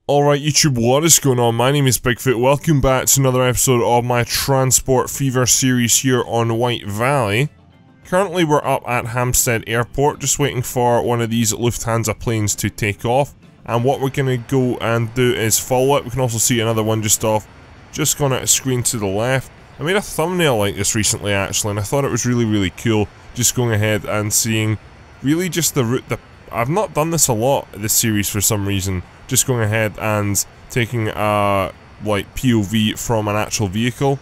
Alright YouTube, what is going on? My name is Bigfoot. Welcome back to another episode of my Transport Fever series here on White Valley. Currently we're up at Hampstead Airport, just waiting for one of these Lufthansa planes to take off. And what we're going to go and do is follow it. We can also see another one just off, just gone out of screen to the left. I made a thumbnail like this recently actually, and I thought it was really cool, just going ahead and seeing really just the route. I've not done this a lot, this series, for some reason. Just going ahead and taking a like POV from an actual vehicle.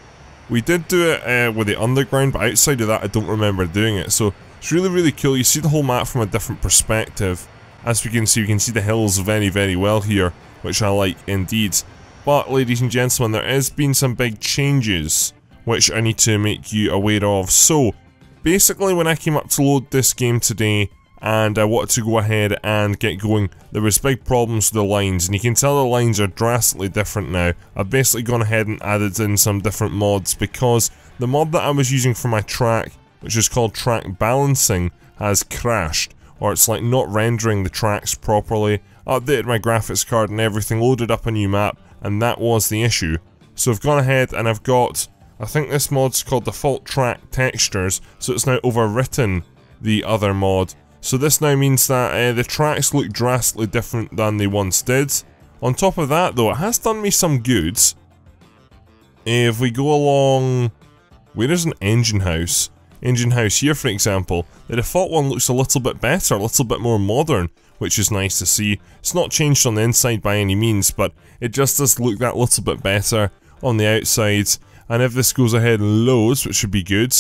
We did do it with the underground, but outside of that I don't remember doing it. So it's really cool. You see the whole map from a different perspective. As we can see the hills very well here, which I like indeed. But ladies and gentlemen, there has been some big changes which I need to make you aware of. So basically when I came up to load this game today, and I wanted to go ahead and get going, there was big problems with the lines, and you can tell the lines are drastically different now. I've basically gone ahead and added in some different mods, because the mod that I was using for my track, which is called track balancing, has crashed, or it's like not rendering the tracks properly. I updated my graphics card and everything, loaded up a new map, and that was the issue. So I've gone ahead and I've got, I think this mod's called default track textures, so it's now overwritten the other mod. So this now means that the tracks look drastically different than they once did. On top of that though, it has done me some goods. If we go along, where is an engine house? Engine house here for example, the default one looks a little bit better, a little bit more modern, which is nice to see. It's not changed on the inside by any means, but it just does look that little bit better on the outside. And if this goes ahead and loads, which should be good,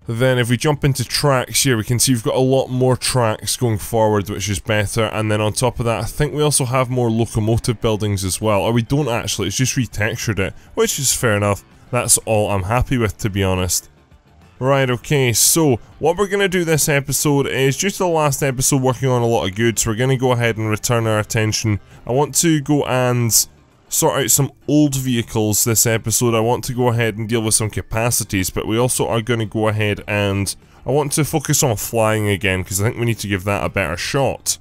then if we jump into tracks here, we can see we've got a lot more tracks going forward, which is better. And then on top of that, I think we also have more locomotive buildings as well. Or we don't actually, it's just retextured it, which is fair enough. That's all I'm happy with, to be honest. Right, okay, so what we're going to do this episode is, due to the last episode working on a lot of goods, we're going to go ahead and return our attention. I want to go and sort out some old vehicles this episode. I want to go ahead and deal with some capacities, but we also are going to go ahead and I want to focus on flying again, because I think we need to give that a better shot.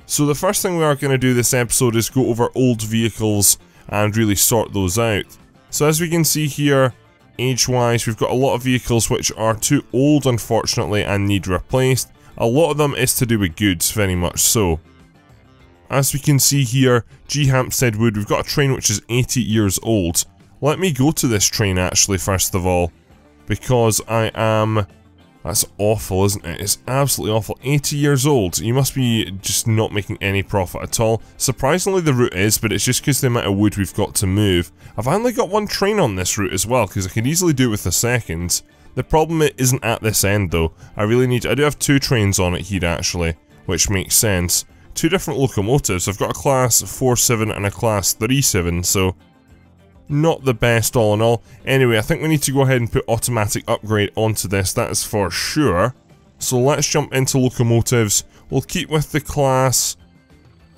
So the first thing we are going to do this episode is go over old vehicles and really sort those out. So as we can see here, age-wise, we've got a lot of vehicles which are too old unfortunately and need replaced. A lot of them is to do with goods, very much so. As we can see here, G Hampstead Wood, we've got a train which is 80 years old. Let me go to this train actually first of all, because I am... That's awful, isn't it? It's absolutely awful. 80 years old. You must be just not making any profit at all. Surprisingly the route is, but it's just because the amount of wood we've got to move. I've only got one train on this route as well, because I could easily do it with the second. The problem isn't at this end though. I do have two trains on it here actually, which makes sense. Two different locomotives. I've got a class 4-7 and a class 3-7, so not the best all in all. Anyway, I think we need to go ahead and put automatic upgrade onto this, that is for sure. So let's jump into locomotives. We'll keep with the class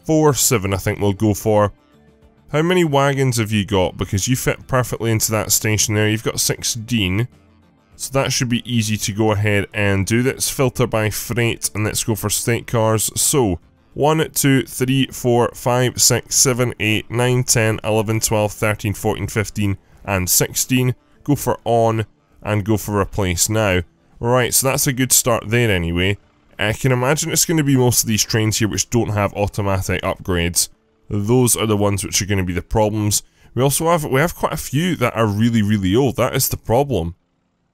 4-7, I think we'll go for. How many wagons have you got? Because you fit perfectly into that station there. You've got 16. So that should be easy to go ahead and do. Let's filter by freight and let's go for state cars. So 1, 2, 3, 4, 5, 6, 7, 8, 9, 10, 11, 12, 13, 14, 15, and 16. Go for on, and go for replace now. Right, so that's a good start there anyway. I can imagine it's going to be most of these trains here which don't have automatic upgrades. Those are the ones which are going to be the problems. We have quite a few that are really old, that is the problem.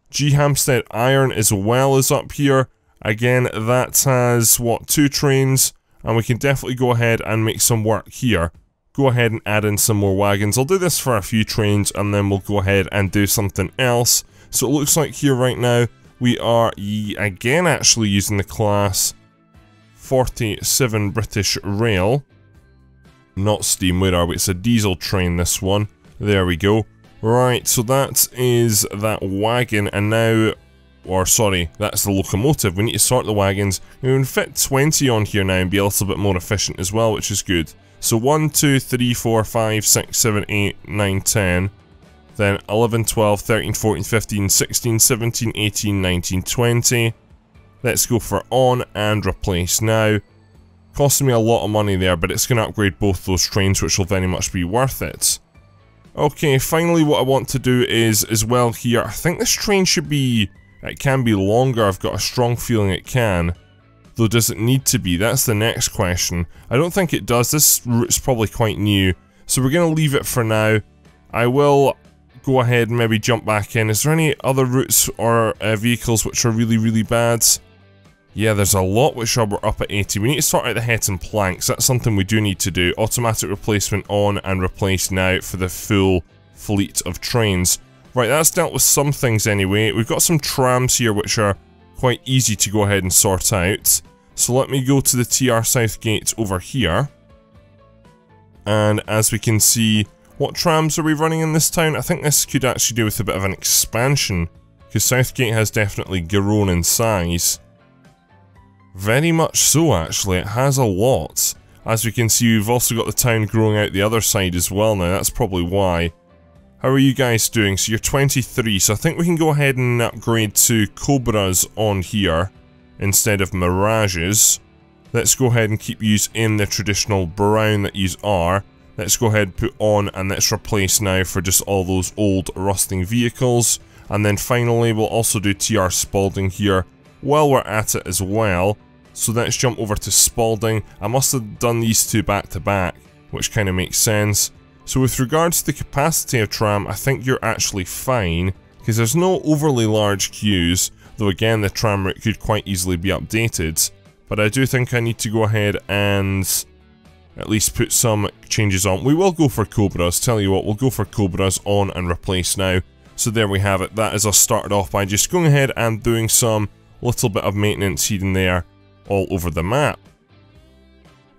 G Hampstead Iron as well is up here. Again, that has, what, 2 trains? And we can definitely go ahead and make some work here. Go ahead and add in some more wagons. I'll do this for a few trains and then we'll go ahead and do something else. So it looks like here right now we are again actually using the class 47 British Rail. Not steam, where are we? It's a diesel train, this one. There we go. Right, so that is that wagon, and now... Or sorry, that's the locomotive. We need to sort the wagons. We can fit 20 on here now and be a little bit more efficient as well, which is good. So 1, 2, 3, 4, 5, 6, 7, 8, 9, 10. Then 11, 12, 13, 14, 15, 16, 17, 18, 19, 20. Let's go for on and replace now. Costing me a lot of money there, but it's going to upgrade both those trains, which will very much be worth it. Okay, finally what I want to do is, as well here, I think this train should be, it can be longer, I've got a strong feeling it can. Though does it need to be? That's the next question. I don't think it does, this route's probably quite new. So we're going to leave it for now. I will go ahead and maybe jump back in. Is there any other routes or vehicles which are really, really bad? Yeah, there's a lot which are up at 80. We need to sort out the heads and planks. That's something we do need to do. Automatic replacement on and replace now for the full fleet of trains. Right, that's dealt with some things anyway. We've got some trams here which are quite easy to go ahead and sort out. So let me go to the TR South gate over here. And as we can see, what trams are we running in this town? I think this could actually do with a bit of an expansion, because Southgate has definitely grown in size. Very much so, actually, it has a lot. As we can see, we've also got the town growing out the other side as well now, that's probably why. How are you guys doing? So you're 23, so I think we can go ahead and upgrade to Cobras on here, instead of Mirages. Let's go ahead and keep yous in the traditional brown that yous are. Let's go ahead and put on, and let's replace now for just all those old rusting vehicles. And then finally, we'll also do TR Spalding here while we're at it as well. So let's jump over to Spalding. I must have done these two back to back, which kind of makes sense. So with regards to the capacity of tram, I think you're actually fine, because there's no overly large queues, though again the tram route could quite easily be updated. But I do think I need to go ahead and at least put some changes on. We will go for Cobras, tell you what, we'll go for Cobras on and replace now. So there we have it, that is us started off by just going ahead and doing some little bit of maintenance here and there all over the map.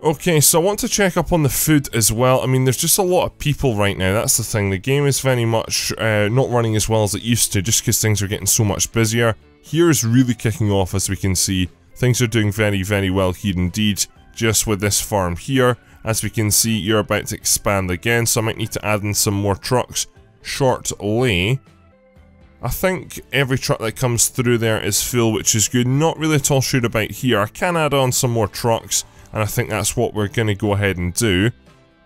Okay, so I want to check up on the food as well. I mean, there's just a lot of people right now, that's the thing. The game is very much not running as well as it used to, just because things are getting so much busier. Here is really kicking off, as we can see. Things are doing very, very well here indeed, just with this farm here. As we can see, you're about to expand again, so I might need to add in some more trucks shortly. I think every truck that comes through there is full, which is good. Not really at all sure about here. I can add on some more trucks, and I think that's what we're going to go ahead and do.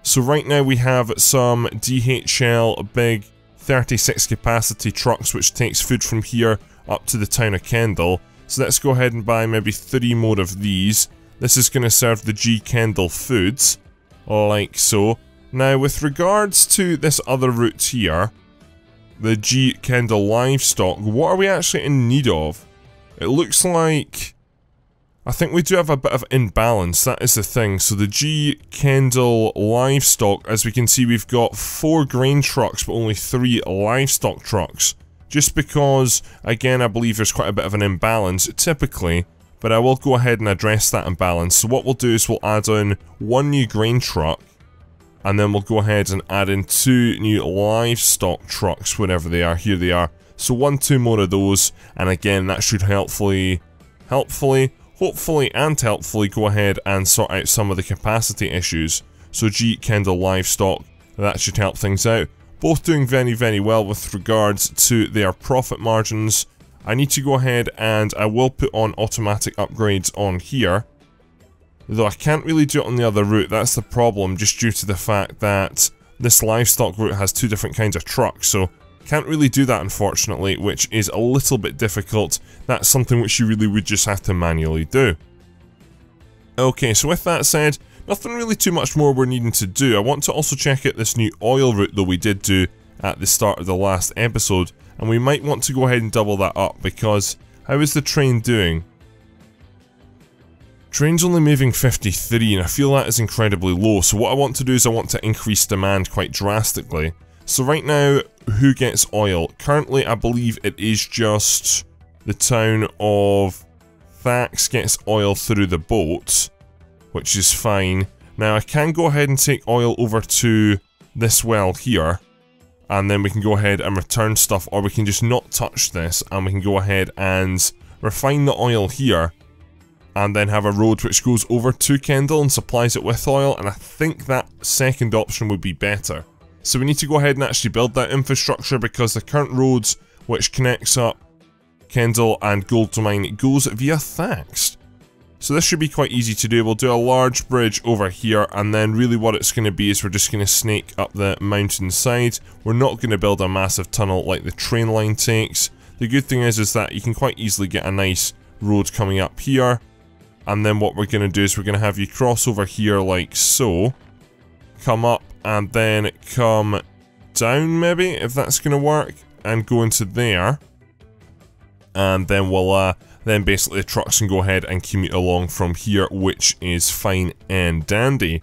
So right now we have some DHL big 36 capacity trucks, which takes food from here up to the town of Kendal. So let's go ahead and buy maybe 3 more of these. This is going to serve the G Kendal foods, like so. Now with regards to this other route here, the G Kendal livestock, what are we actually in need of? It looks like, I think we do have a bit of imbalance, that is the thing. So the G Kendal livestock, as we can see, we've got 4 grain trucks but only 3 livestock trucks. Just because, again, I believe there's quite a bit of an imbalance typically, but I will go ahead and address that imbalance. So what we'll do is we'll add on 1 new grain truck, and then we'll go ahead and add in 2 new livestock trucks, wherever they are. Here they are. So 2 more of those, and again, that should hopefully and helpfully go ahead and sort out some of the capacity issues. So G Kendal livestock, that should help things out. Both doing very, very well with regards to their profit margins. I need to go ahead and I will put on automatic upgrades on here. Though I can't really do it on the other route, that's the problem, just due to the fact that this livestock route has 2 different kinds of trucks, so can't really do that unfortunately, which is a little bit difficult. That's something which you really would just have to manually do. Okay, so with that said, nothing really too much more we're needing to do. I want to also check out this new oil route that we did do at the start of the last episode, and we might want to go ahead and double that up, because how is the train doing? Train's only moving 53, and I feel that is incredibly low, so what I want to do is I want to increase demand quite drastically. So right now, who gets oil? Currently, I believe it is just the town of Thax gets oil through the boat, which is fine. Now, I can go ahead and take oil over to this well here, and then we can go ahead and return stuff, or we can just not touch this, and we can go ahead and refine the oil here, and then have a road which goes over to Kendal and supplies it with oil, and I think that second option would be better. So we need to go ahead and actually build that infrastructure, because the current roads which connects up Kendal and Goldmine goes via Thax. So this should be quite easy to do. We'll do a large bridge over here, and then really what it's going to be is we're just going to snake up the mountainside. We're not going to build a massive tunnel like the train line takes. The good thing is that you can quite easily get a nice road coming up here. And then what we're going to do is we're going to have you cross over here like so. Come up and then come down maybe, if that's going to work. And go into there. And then we'll then basically the trucks can go ahead and commute along from here, which is fine and dandy.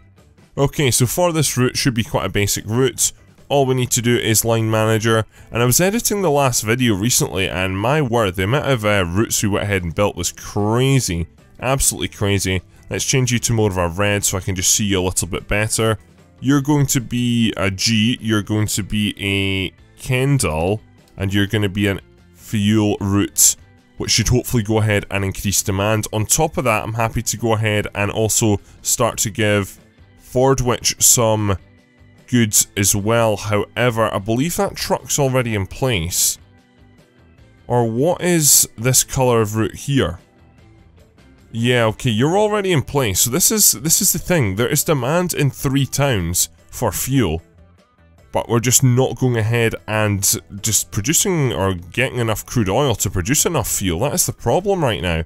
Okay, so for this route, should be quite a basic route. All we need to do is line manager, and I was editing the last video recently, and my word, the amount of routes we went ahead and built was crazy. Absolutely crazy. Let's change you to more of a red so I can just see you a little bit better. You're going to be a G, you're going to be a Kendall, and you're going to be an fuel route, which should hopefully go ahead and increase demand. On top of that, I'm happy to go ahead and also start to give Fordwich some goods as well. However, I believe that truck's already in place. Or what is this colour of route here? Yeah, okay, you're already in place. So this is the thing. There is demand in 3 towns for fuel. But we're just not going ahead and just producing or getting enough crude oil to produce enough fuel. That is the problem right now.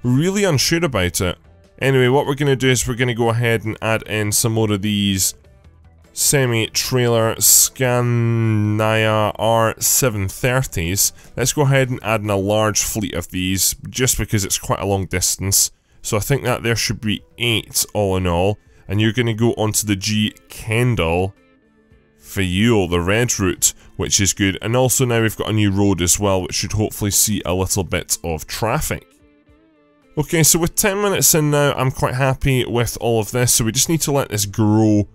Really unsure about it. Anyway, what we're going to do is we're going to go ahead and add in some more of these semi-trailer Scania R730s. Let's go ahead and add in a large fleet of these, just because it's quite a long distance. So I think that there should be 8 all in all. And you're going to go onto the G Kendall Fuel, the red route, which is good. And also now we've got a new road as well, which should hopefully see a little bit of traffic. Okay, so with 10 minutes in now, I'm quite happy with all of this. So we just need to let this grow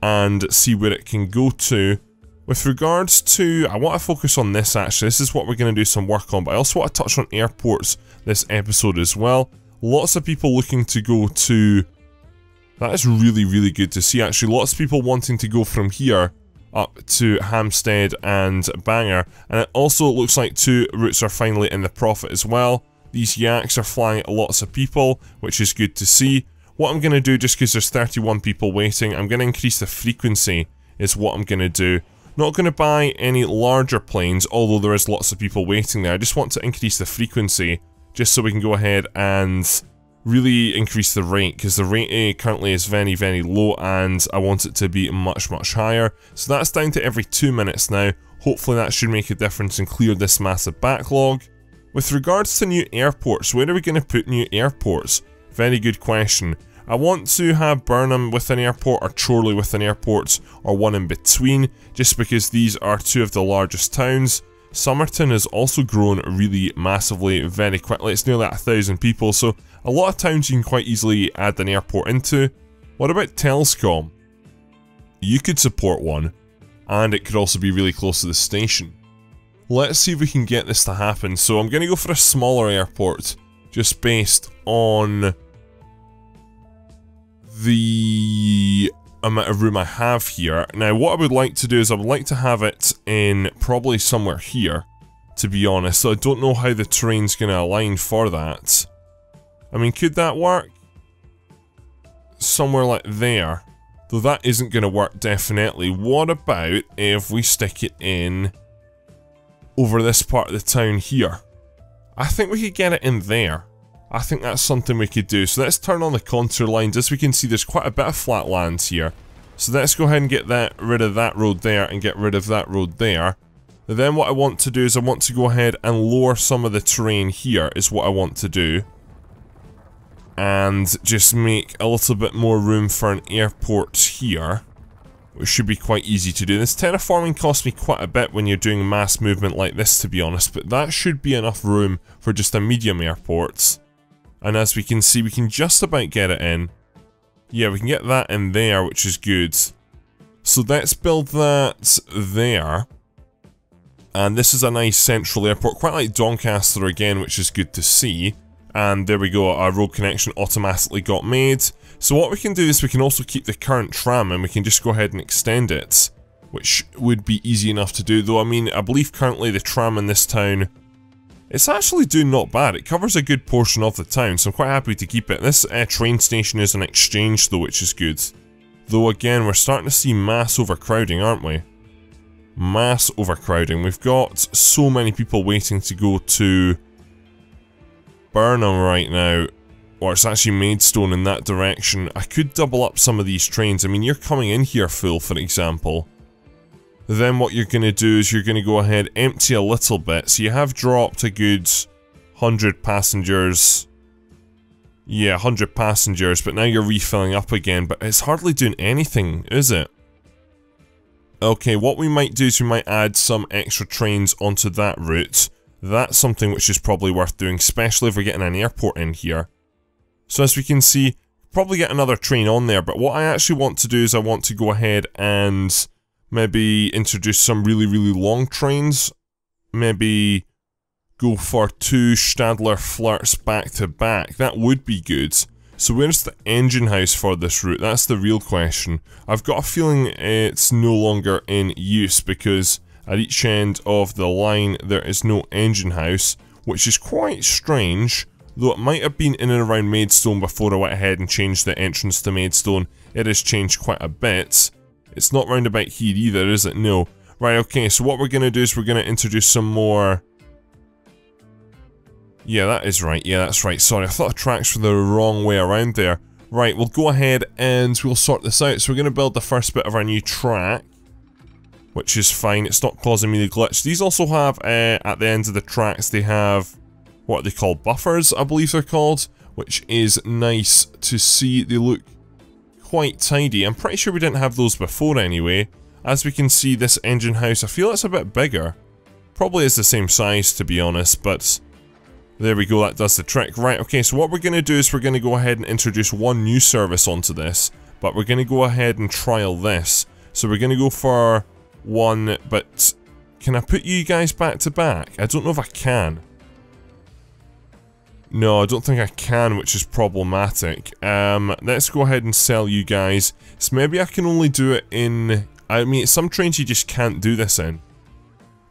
and see where it can go to. With regards to, I want to focus on this actually. This is what we're going to do some work on, but I also want to touch on airports this episode as well. Lots of people looking to go to... That is really, really good to see actually. Lots of people wanting to go from here up to Hampstead and Bangor, and it also looks like 2 routes are finally in the profit as well. These yaks are flying lots of people, which is good to see. What I'm going to do, just because there's 31 people waiting, I'm going to increase the frequency is what I'm going to do. Not going to buy any larger planes, although there is lots of people waiting there. I just want to increase the frequency, just so we can go ahead and really increase the rate, because the rate currently is very, very low, and I want it to be much, much higher. So that's down to every 2 minutes now. Hopefully that should make a difference and clear this massive backlog. With regards to new airports, where are we going to put new airports? Very good question. I want to have Burnham with an airport, or Chorley with an airport, or one in between, just because these are 2 of the largest towns. Somerton has also grown really massively, very quickly. It's nearly at 1,000 people, so a lot of towns you can quite easily add an airport into. What about Telscombe? You could support one, and it could also be really close to the station. Let's see if we can get this to happen. So I'm going to go for a smaller airport, just based on the amount of room I have here. Now what I would like to do is I would like to have it in probably somewhere here, to be honest. So I don't know how the terrain's going to align for that. I mean, could that work? Somewhere like there. Though that isn't going to work definitely. What about if we stick it in over this part of the town here? I think we could get it in there. I think that's something we could do. So let's turn on the contour lines. As we can see, there's quite a bit of flat lands here. So let's go ahead and get rid of that road there and get rid of that road there. And then what I want to do is I want to go ahead and lower some of the terrain here is what I want to do. And just make a little bit more room for an airport here, which should be quite easy to do. This terraforming costs me quite a bit when you're doing mass movement like this, to be honest, but that should be enough room for just a medium airport. And as we can see, we can just about get it in. Yeah, we can get that in there, which is good. So let's build that there. And this is a nice central airport, quite like Doncaster again, which is good to see. And there we go, our road connection automatically got made. So what we can do is we can also keep the current tram and we can just go ahead and extend it, which would be easy enough to do. Though, I mean, I believe currently the tram in this town It's actually doing not bad. It covers a good portion of the town, so I'm quite happy to keep it. This train station is an exchange though, which is good. Though again, we're starting to see mass overcrowding, aren't we? Mass overcrowding. We've got so many people waiting to go to Burnham right now. Or it's actually Maidstone in that direction. I could double up some of these trains. I mean, you're coming in here full, for example. Then what you're going to do is you're going to go ahead, empty a little bit. So you have dropped a good 100 passengers. Yeah, 100 passengers, but now you're refilling up again. But it's hardly doing anything, is it? Okay, what we might do is we might add some extra trains onto that route. That's something which is probably worth doing, especially if we're getting an airport in here. So as we can see, probably get another train on there. But what I actually want to do is I want to go ahead and maybe introduce some really, really long trains. Maybe go for 2 Stadler flirts back to back. That would be good. So where's the engine house for this route? That's the real question. I've got a feeling it's no longer in use because at each end of the line there is no engine house, which is quite strange. Though it might have been in and around Maidstone before I went ahead and changed the entrance to Maidstone. It has changed quite a bit. It's not round about here either, is it? No. Right, okay, so what we're going to do is we're going to introduce some more... Yeah, that is right. Yeah, that's right. Sorry, I thought the tracks were the wrong way around there. Right, we'll go ahead and we'll sort this out. So we're going to build the first bit of our new track, which is fine. It's not causing me the glitch. These also have, at the ends of the tracks, they have what they call buffers, I believe they're called, which is nice to see. They look quite tidy. I'm pretty sure we didn't have those before anyway. As we can see, this engine house, I feel it's a bit bigger. Probably is the same size, to be honest, but there we go, that does the trick. Right, okay, so what we're going to do is we're going to go ahead and introduce one new service onto this, but we're going to go ahead and trial this. So we're going to go for one, but can I put you guys back to back? I don't know if I can. No, I don't think I can, which is problematic. Let's go ahead and sell you guys. So maybe I can only do it in... I mean, some trains you just can't do this in.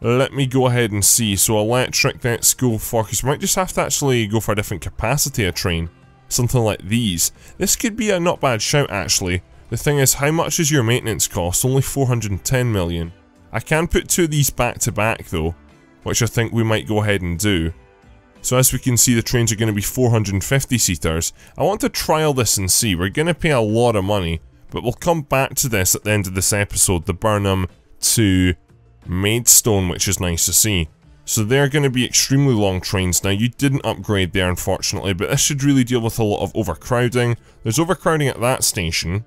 Let me go ahead and see. So electric, let's go for... because we might just have to actually go for a different capacity of train. Something like these. This could be a not bad shout, actually. The thing is, how much is your maintenance cost? Only 410 million. I can put 2 of these back to back, though, which I think we might go ahead and do. So as we can see, the trains are going to be 450 seaters. I want to trial this and see. We're going to pay a lot of money, but we'll come back to this at the end of this episode. The Burnham to Maidstone, which is nice to see. So they're going to be extremely long trains. Now, you didn't upgrade there, unfortunately, but this should really deal with a lot of overcrowding. There's overcrowding at that station.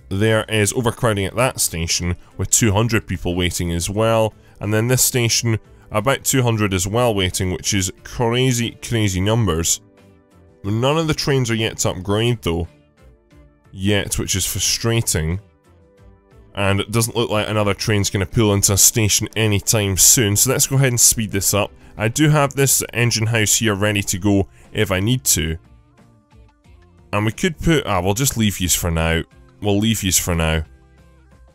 There is overcrowding at that station with 200 people waiting as well. And then this station, about 200 as well waiting, which is crazy, crazy numbers. None of the trains are yet to upgrade though. Yet, which is frustrating. And it doesn't look like another train's going to pull into a station anytime soon. So let's go ahead and speed this up. I do have this engine house here ready to go if I need to. And we could put... we'll just leave these for now. We'll leave these for now.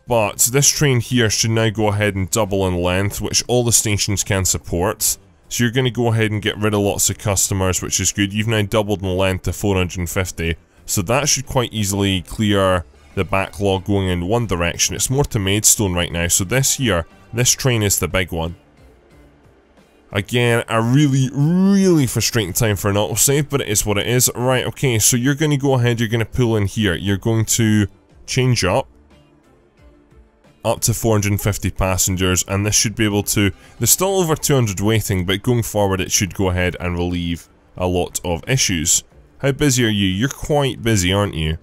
But this train here should now go ahead and double in length, which all the stations can support. So you're going to go ahead and get rid of lots of customers, which is good. You've now doubled in length to 450. So that should quite easily clear the backlog going in one direction. It's more to Maidstone right now. So this here, this train is the big one. Again, a really, really frustrating time for an autosave, but it is what it is. Right, okay, so you're going to go ahead, you're going to pull in here. You're going to change up to 450 passengers, and this should be able to... There's still over 200 waiting, but going forward it should go ahead and relieve a lot of issues. How busy are you? You're quite busy, aren't you?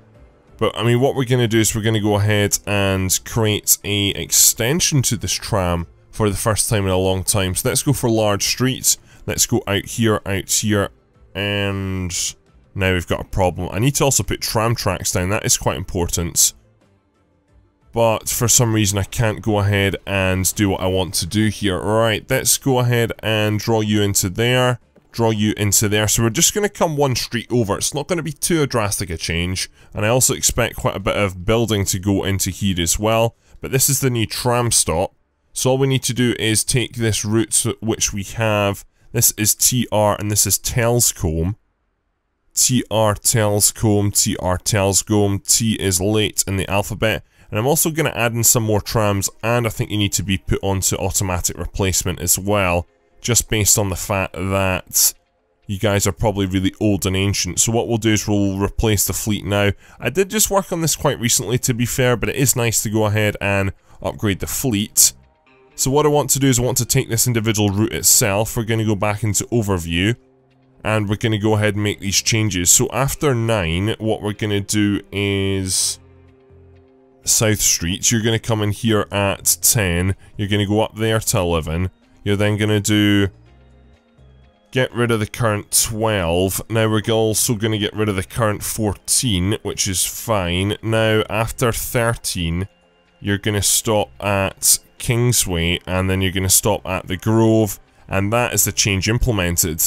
But, I mean, what we're going to do is we're going to go ahead and create a extension to this tram for the first time in a long time. So let's go for large streets. Let's go out here, and now we've got a problem. I need to also put tram tracks down. That is quite important. But for some reason I can't go ahead and do what I want to do here. Right, let's go ahead and draw you into there. Draw you into there. So we're just going to come one street over. It's not going to be too drastic a change. And I also expect quite a bit of building to go into here as well. But this is the new tram stop. So all we need to do is take this route which we have. This is TR and this is Telscombe. TR Telscombe, TR Telscombe. T is late in the alphabet. And I'm also going to add in some more trams, and I think you need to be put onto automatic replacement as well, just based on the fact that you guys are probably really old and ancient. So what we'll do is we'll replace the fleet now. I did just work on this quite recently, to be fair, but it is nice to go ahead and upgrade the fleet. So what I want to do is I want to take this individual route itself. We're going to go back into overview, and we're going to go ahead and make these changes. So after 9, what we're going to do is South Street. You're going to come in here at 10. You're going to go up there to 11. You're then going to do get rid of the current 12. Now we're also going to get rid of the current 14, which is fine. Now after 13, you're going to stop at Kingsway, and then you're going to stop at the Grove, and that is the change implemented.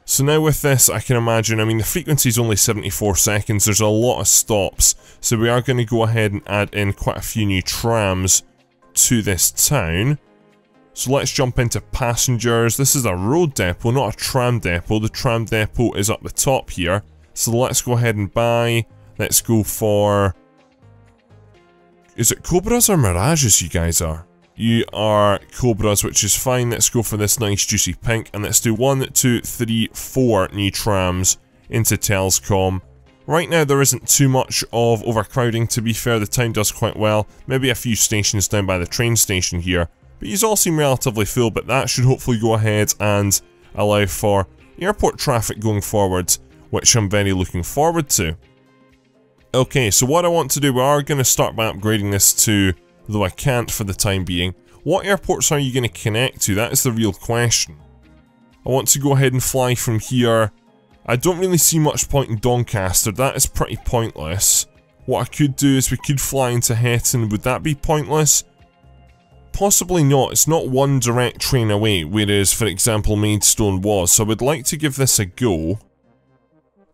So now with this, I can imagine, I mean, the frequency is only 74 seconds, there's a lot of stops, so we are going to go ahead and add in quite a few new trams to this town. So let's jump into passengers. This is a road depot, not a tram depot. The tram depot is up the top here. So let's go ahead and buy. Let's go for... Is it Cobras or Mirages you guys are? You are Cobras, which is fine. Let's go for this nice juicy pink, and let's do 1, 2, 3, 4 new trams into Telscombe. Right now there isn't too much of overcrowding, to be fair. The town does quite well. Maybe a few stations down by the train station here, but these all seem relatively full, but that should hopefully go ahead and allow for airport traffic going forward, which I'm very looking forward to. Okay, so what I want to do, we are going to start by upgrading this to, though I can't for the time being. What airports are you going to connect to? That is the real question. I want to go ahead and fly from here. I don't really see much point in Doncaster. That is pretty pointless. What I could do is we could fly into Hetton. Would that be pointless? Possibly not. It's not one direct train away, whereas, for example, Maidstone was. So I would like to give this a go.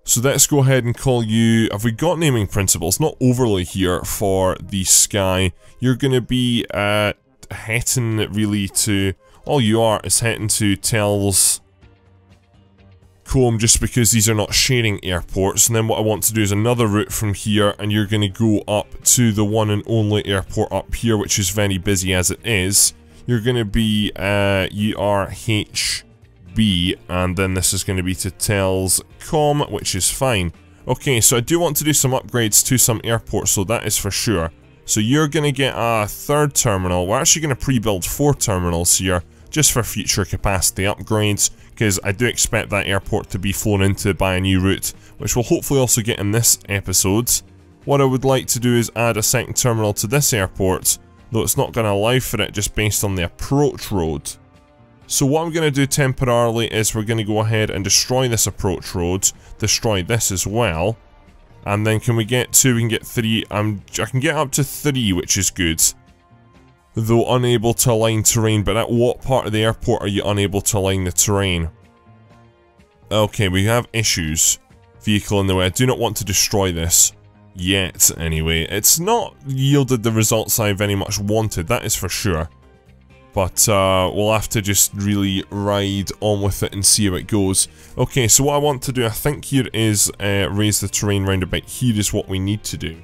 So let's go ahead and call you... Have we got naming principles? Not overly here for the Sky. You're going to be Hetton really to... All you are is Hetton to Telscombe, just because these are not sharing airports. And then what I want to do is another route from here, and you're going to go up to the one and only airport up here, which is very busy as it is. You're going to be URHB, and then this is going to be to Telscombe, which is fine. Okay, so I do want to do some upgrades to some airports, so that is for sure. So you're going to get a 3rd terminal. We're actually going to pre-build 4 terminals here, just for future capacity upgrades, because I do expect that airport to be flown into by a new route, which we'll hopefully also get in this episode. What I would like to do is add a 2nd terminal to this airport, though it's not going to allow for it just based on the approach road. So what I'm going to do temporarily is we're going to go ahead and destroy this approach road, destroy this as well, and then can we get 2, we can get 3, I can get up to 3, which is good. Though unable to align terrain, but at what part of the airport are you unable to align the terrain? Okay, we have issues. Vehicle in the way. I do not want to destroy this. Yet, anyway. It's not yielded the results I very much wanted, that is for sure. But we'll have to just really ride on with it and see how it goes. Okay, so what I want to do, I think here is raise the terrain round about here is what we need to do.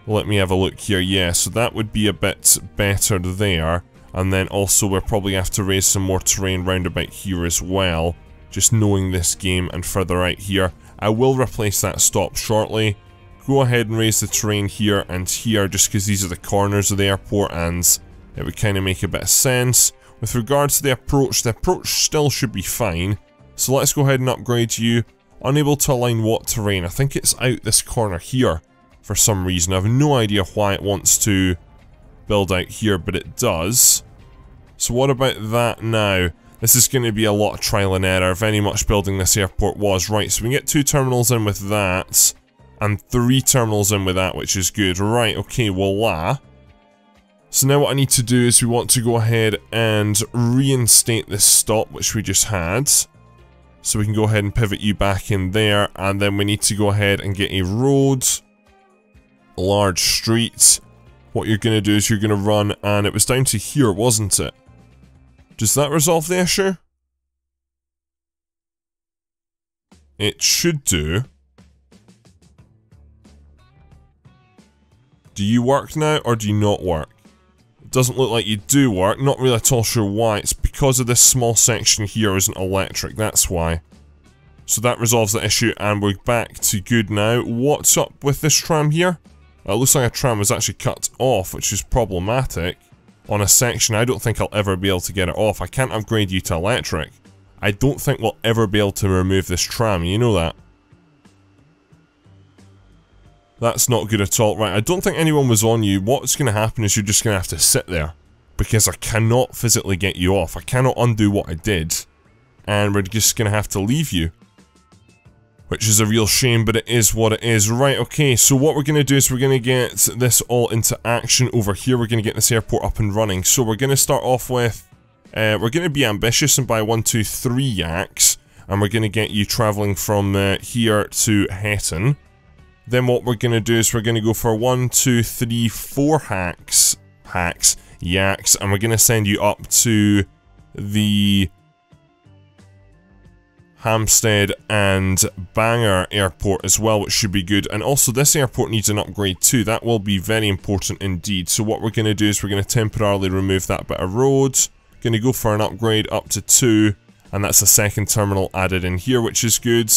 Let me have a look here. Yeah, so that would be a bit better there. And then also we'll probably have to raise some more terrain round about here as well. Just knowing this game and further out here. I will replace that stop shortly. Go ahead and raise the terrain here and here, just because these are the corners of the airport and it would kind of make a bit of sense. With regards to the approach still should be fine. So let's go ahead and upgrade you. Unable to align what terrain? I think it's out this corner here for some reason. I have no idea why it wants to build out here, but it does. So what about that now? This is going to be a lot of trial and error. Very much building this airport was. Right, so we can get 2 terminals in with that. And 3 terminals in with that, which is good. Right, okay, voila. So now what I need to do is we want to go ahead and reinstate this stop, which we just had. So we can go ahead and pivot you back in there. And then we need to go ahead and get a road. Large street. What you're going to do is you're going to run, and it was down to here, wasn't it? Does that resolve the issue? it should do. Do you work now, or do you not work? It doesn't look like you do work, not really at all sure why. It's because of this small section here isn't electric, that's why. So that resolves the issue, and we're back to good now. What's up with this tram here? It looks like a tram was actually cut off, which is problematic. On a section, I don't think I'll ever be able to get it off. I can't upgrade you to electric. I don't think we'll ever be able to remove this tram, you know that. That's not good at all. Right, I don't think anyone was on you. What's going to happen is you're just going to have to sit there. Because I cannot physically get you off. I cannot undo what I did. And we're just going to have to leave you. Which is a real shame, but it is what it is. Right, okay, so what we're going to do is we're going to get this all into action over here. We're going to get this airport up and running. So we're going to start off with... we're going to be ambitious and buy 1, 2, 3 yaks. And we're going to get you travelling from here to Hetton. Then what we're going to do is we're going to go for 1, 2, 3, 4 yaks. And we're going to send you up to the... Hampstead and Bangor airport as well, which should be good. And also this airport needs an upgrade too. That will be very important indeed. So what we're going to do is we're going to temporarily remove that bit of road. Going to go for an upgrade up to 2, and that's a second terminal added in here, which is good.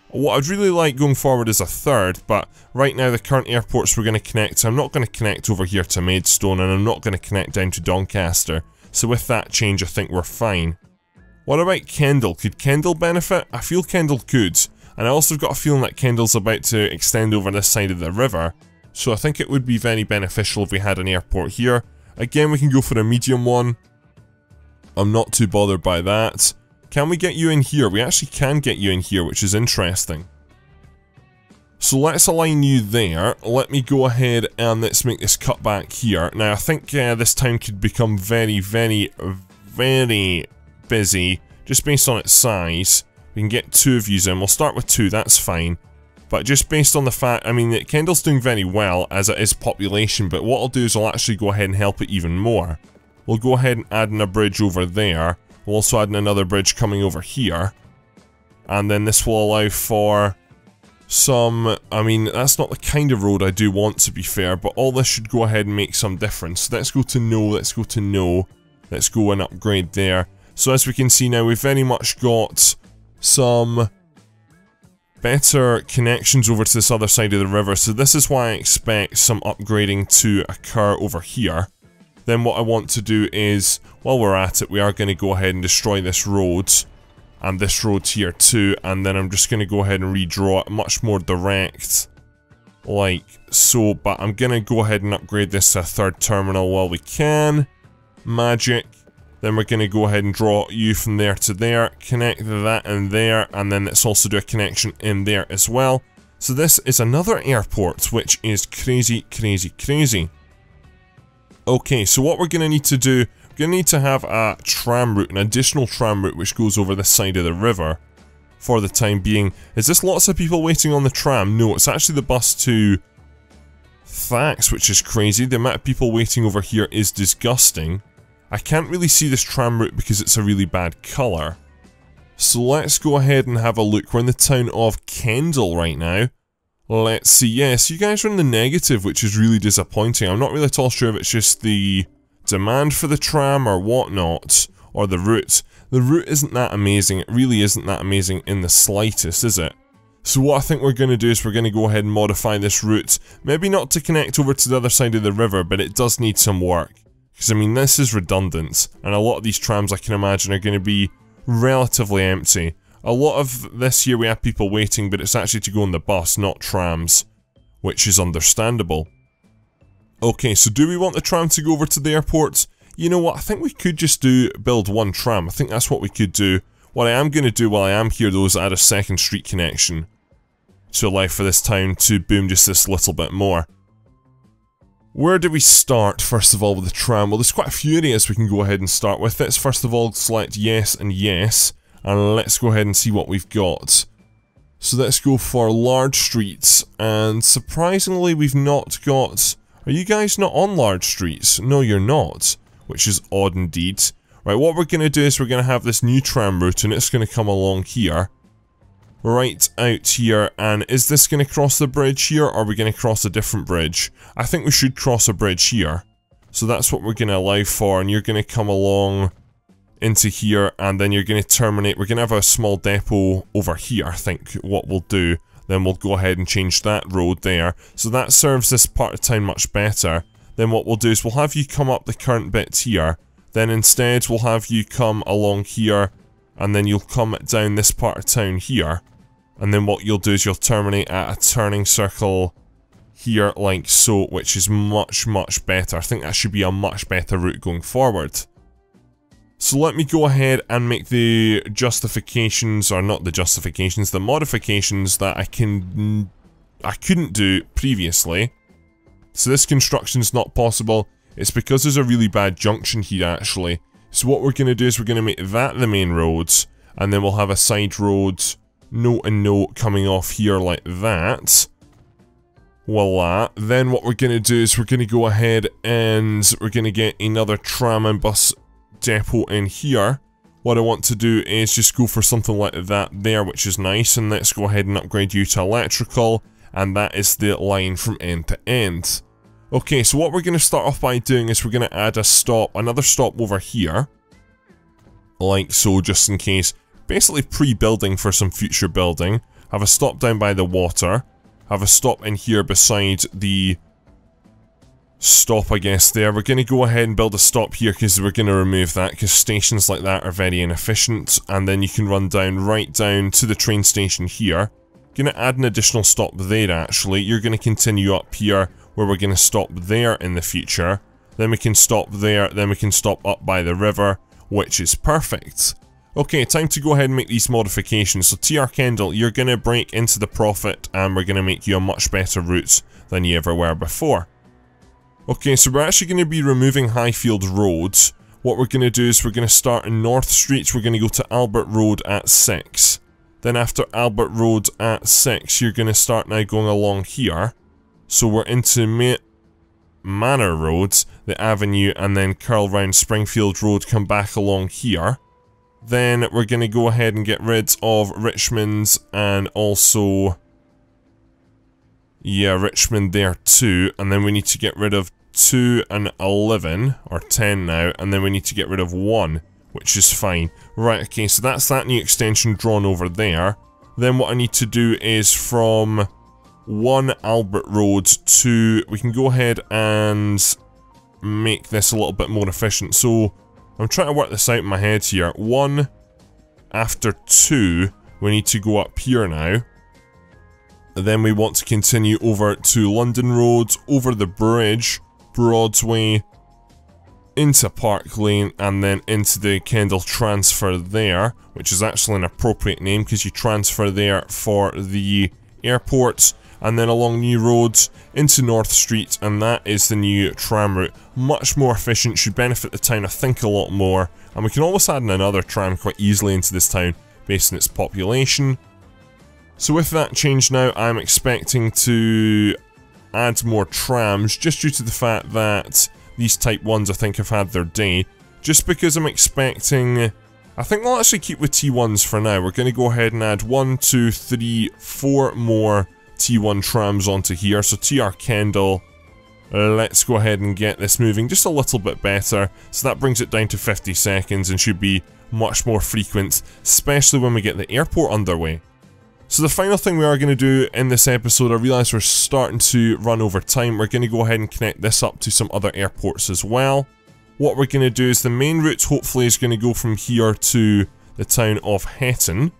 What I'd really like going forward is a third, but right now the current airports we're going to connect to, I'm not going to connect over here to Maidstone, and I'm not going to connect down to Doncaster. So with that change I think we're fine. What about Kendal? Could Kendal benefit? I feel Kendal could. And I also got a feeling that Kendal's about to extend over this side of the river. So I think it would be very beneficial if we had an airport here. Again, we can go for a medium one. I'm not too bothered by that. Can we get you in here? We actually can get you in here, which is interesting. So let's align you there. Let me go ahead and let's make this cut back here. Now I think this town could become very, very, very... busy, just based on its size. We can get 2 of you in. We'll start with 2, that's fine. But just based on the fact, I mean, Kendal's doing very well as it is population, but what I'll do is I'll actually go ahead and help it even more. We'll go ahead and add in a bridge over there. We'll also add in another bridge coming over here. And then this will allow for some, I mean, that's not the kind of road I do want, to be fair, but all this should go ahead and make some difference. Let's go to no, let's go to no. Let's go and upgrade there. So as we can see now, we've very much got some better connections over to this other side of the river. So this is why I expect some upgrading to occur over here. Then what I want to do is, while we're at it, we are going to go ahead and destroy this road. And this road here too. And then I'm just going to go ahead and redraw it much more direct. Like so. But I'm going to go ahead and upgrade this to a 3rd terminal while we can. Magic. Then we're going to go ahead and draw you from there to there, connect that in there, and then let's also do a connection in there as well. So this is another airport, which is crazy, crazy, crazy. Okay, so what we're going to need to do, we're going to need to have a tram route, an additional tram route which goes over this side of the river for the time being. Is this lots of people waiting on the tram? No, it's actually the bus to Thax, which is crazy. The amount of people waiting over here is disgusting. I can't really see this tram route because it's a really bad colour. So let's go ahead and have a look. We're in the town of Kendal right now. Let's see. Yes, you guys are in the negative, which is really disappointing. I'm not really at all sure if it's just the demand for the tram or whatnot, or the route. The route isn't that amazing. It really isn't that amazing in the slightest, is it? So what I think we're going to do is we're going to go ahead and modify this route. Maybe not to connect over to the other side of the river, but it does need some work. Because, I mean, this is redundant, and a lot of these trams I can imagine are going to be relatively empty. A lot of this here we have people waiting, but it's actually to go on the bus, not trams, which is understandable. Okay, so do we want the tram to go over to the airport? You know what, I think we could just build 1 tram. I think that's what we could do. What I am going to do while I am here, though, is add a 2nd street connection to allow for this town to boom just this little bit more. Where do we start, first of all, with the tram? Well, there's quite a few areas we can go ahead and start with. Let's first of all select yes and yes, and let's go ahead and see what we've got. So let's go for large streets, and surprisingly we've not got... Are you guys not on large streets? No, you're not, which is odd indeed. Right, what we're going to do is we're going to have this new tram route, and it's going to come along here. right out here. And is this going to cross the bridge here, or are we going to cross a different bridge? I think we should cross a bridge here. So that's what we're going to allow for, and you're going to come along into here, and then you're going to terminate. We're going to have a small depot over here, I think, what we'll do. Then we'll go ahead and change that road there. So that serves this part of town much better. Then what we'll do is we'll have you come up the current bit here. Then instead we'll have you come along here, and then you'll come down this part of town here. And then what you'll do is you'll terminate at a turning circle here like so, which is much better. I think that should be a much better route going forward. So let me go ahead and make the justifications, or not the justifications, the modifications that I couldn't do previously. So this construction's not possible. It's because there's a really bad junction here actually. So what we're going to do is we're going to make that the main roads, and then we'll have a side road, note and note coming off here like that. Voila. Then what we're going to do is we're going to go ahead and we're going to get another tram and bus depot in here. What I want to do is just go for something like that there, which is nice, and let's go ahead and upgrade you to electrical, and that is the line from end to end. Okay, so what we're going to start off by doing is we're going to add a stop, another stop over here, like so, just in case. Basically pre-building for some future building. Have a stop down by the water, have a stop in here beside the stop, I guess, there. We're going to go ahead and build a stop here because we're going to remove that, because stations like that are very inefficient. And then you can run down, right down to the train station here. Going to add an additional stop there actually. You're going to continue up here where we're going to stop there in the future. Then we can stop there, then we can stop up by the river, which is perfect. Okay, time to go ahead and make these modifications. So TR Kendall, you're going to break into the profit, and we're going to make you a much better route than you ever were before. Okay, so we're actually going to be removing Highfield Roads. What we're going to do is we're going to start in North Street, we're going to go to Albert Road at 6. Then after Albert Road at 6, you're going to start now going along here. So we're into Manor Road, the avenue, and then curl round Springfield Road, come back along here. Then we're going to go ahead and get rid of Richmond, and also, yeah, Richmond there too. And then we need to get rid of 2 and 11, or 10 now, and then we need to get rid of 1, which is fine. Right, okay, so that's that new extension drawn over there. Then what I need to do is from 1 Albert Road to, we can go ahead and make this a little bit more efficient. So I'm trying to work this out in my head here. 1 after 2, we need to go up here now. Then we want to continue over to London Road, over the bridge, Broadway, into Park Lane, and then into the Kendall transfer there, which is actually an appropriate name because you transfer there for the airport, and then along New Roads into North Street, and that is the new tram route. Much more efficient, should benefit the town I think a lot more, and we can almost add in another tram quite easily into this town based on its population. So with that change now, I'm expecting to add more trams, just due to the fact that these Type 1s I think have had their day. Just because I'm expecting, I think we'll actually keep with T1s for now. We're going to go ahead and add 1, 2, 3, 4 more T1 trams onto here. So TR Kendall, let's go ahead and get this moving just a little bit better. So that brings it down to 50 seconds and should be much more frequent, especially when we get the airport underway. So the final thing we are going to do in this episode, I realise we're starting to run over time, we're going to go ahead and connect this up to some other airports as well. What we're going to do is the main route hopefully is going to go from here to the town of Hetton.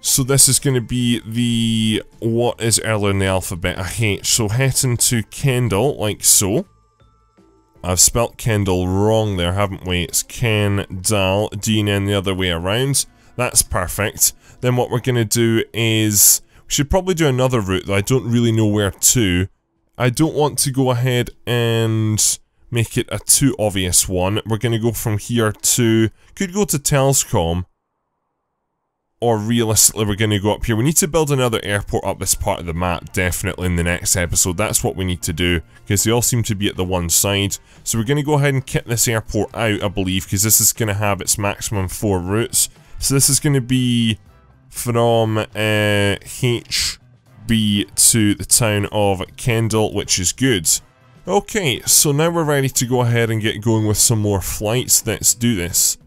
So this is going to be the, what is earlier in the alphabet, a H. So Hetton to Kendall, like so. I've spelt Kendall wrong there, haven't we? It's Kendall, D and N the other way around. That's perfect. Then what we're going to do is, we should probably do another route though, I don't really know where to. I don't want to go ahead and make it a too obvious one. We're going to go from here to, could go to Telscombe, or realistically we're going to go up here. We need to build another airport up this part of the map, definitely in the next episode. That's what we need to do, because they all seem to be at the one side. So we're going to go ahead and kit this airport out, I believe, because this is going to have its maximum 4 routes. So this is going to be from HB to the town of Kendal, which is good. Okay, so now we're ready to go ahead and get going with some more flights. Let's do this.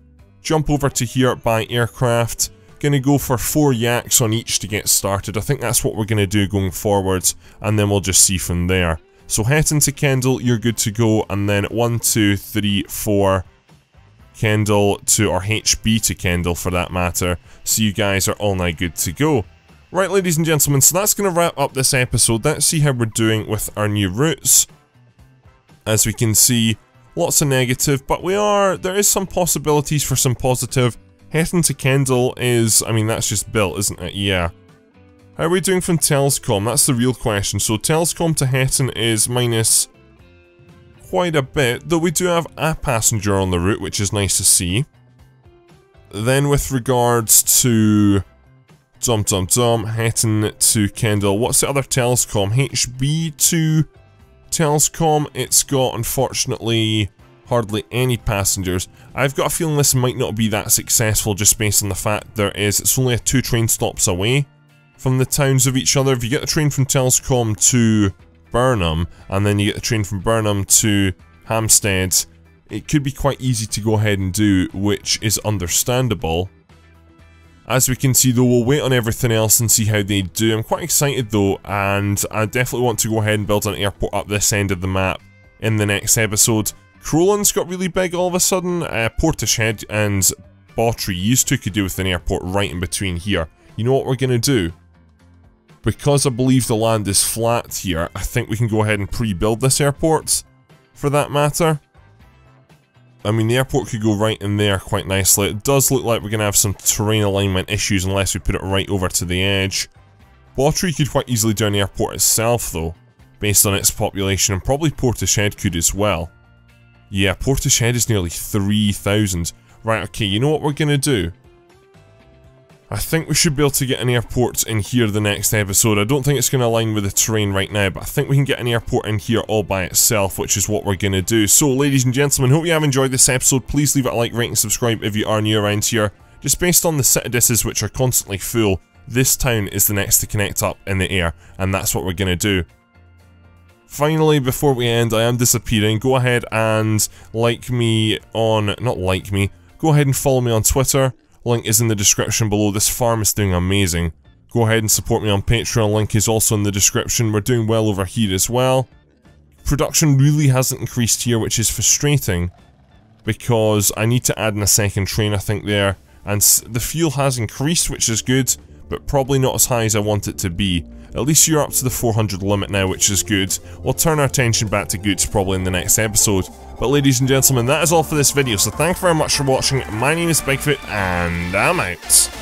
Jump over to here, buy aircraft. Gonna go for 4 yaks on each to get started. I think that's what we're gonna do going forwards, and then we'll just see from there. So head into Kendal, you're good to go, and then 1, 2, 3, 4 Kendal to, or HB to Kendal for that matter. So you guys are all now good to go. Right, ladies and gentlemen, so that's gonna wrap up this episode. Let's see how we're doing with our new routes. As we can see, lots of negative, but there is some possibilities for some positive. Heading to Kendal is, I mean, that's just built, isn't it? Yeah. How are we doing from Telscombe? That's the real question. So Telscombe to Hetton is minus quite a bit, though we do have a passenger on the route, which is nice to see. Then with regards to Hetton to Kendal, what's the other Telscombe? HB to Telscombe, it's got, unfortunately, hardly any passengers. I've got a feeling this might not be that successful just based on the fact it's only 2 train stops away from the towns of each other. If you get the train from Telscombe to Burnham, and then you get the train from Burnham to Hampstead, it could be quite easy to go ahead and do, which is understandable. As we can see though, we'll wait on everything else and see how they do. I'm quite excited though, and I definitely want to go ahead and build an airport up this end of the map in the next episode. Crowland's got really big all of a sudden. Portishead and Bawtry used to could do with an airport right in between here. You know what we're going to do? Because I believe the land is flat here, I think we can go ahead and pre-build this airport, for that matter. I mean, the airport could go right in there quite nicely. It does look like we're going to have some terrain alignment issues unless we put it right over to the edge. Bawtry could quite easily do an airport itself though, based on its population, and probably Portishead could as well. Yeah, Portishead is nearly 3,000. Right, okay, you know what we're going to do? I think we should be able to get an airport in here the next episode. I don't think it's going to align with the terrain right now, but I think we can get an airport in here all by itself, which is what we're going to do. So, ladies and gentlemen, hope you have enjoyed this episode. Please leave it a like, rate, and subscribe if you are new around here. Just based on the citadisses, which are constantly full, this town is the next to connect up in the air, and that's what we're going to do. Finally, before we end, I am disappearing. Go ahead and go ahead and follow me on Twitter. Link is in the description below. This farm is doing amazing. Go ahead and support me on Patreon. Link is also in the description. We're doing well over here as well. Production really hasn't increased here, which is frustrating, because I need to add in a second train, I think, there. And the fuel has increased, which is good, but probably not as high as I want it to be. At least you're up to the 400 limit now, which is good. We'll turn our attention back to goods probably in the next episode. But ladies and gentlemen, that is all for this video, so thank you very much for watching. My name is Bigfoot, and I'm out.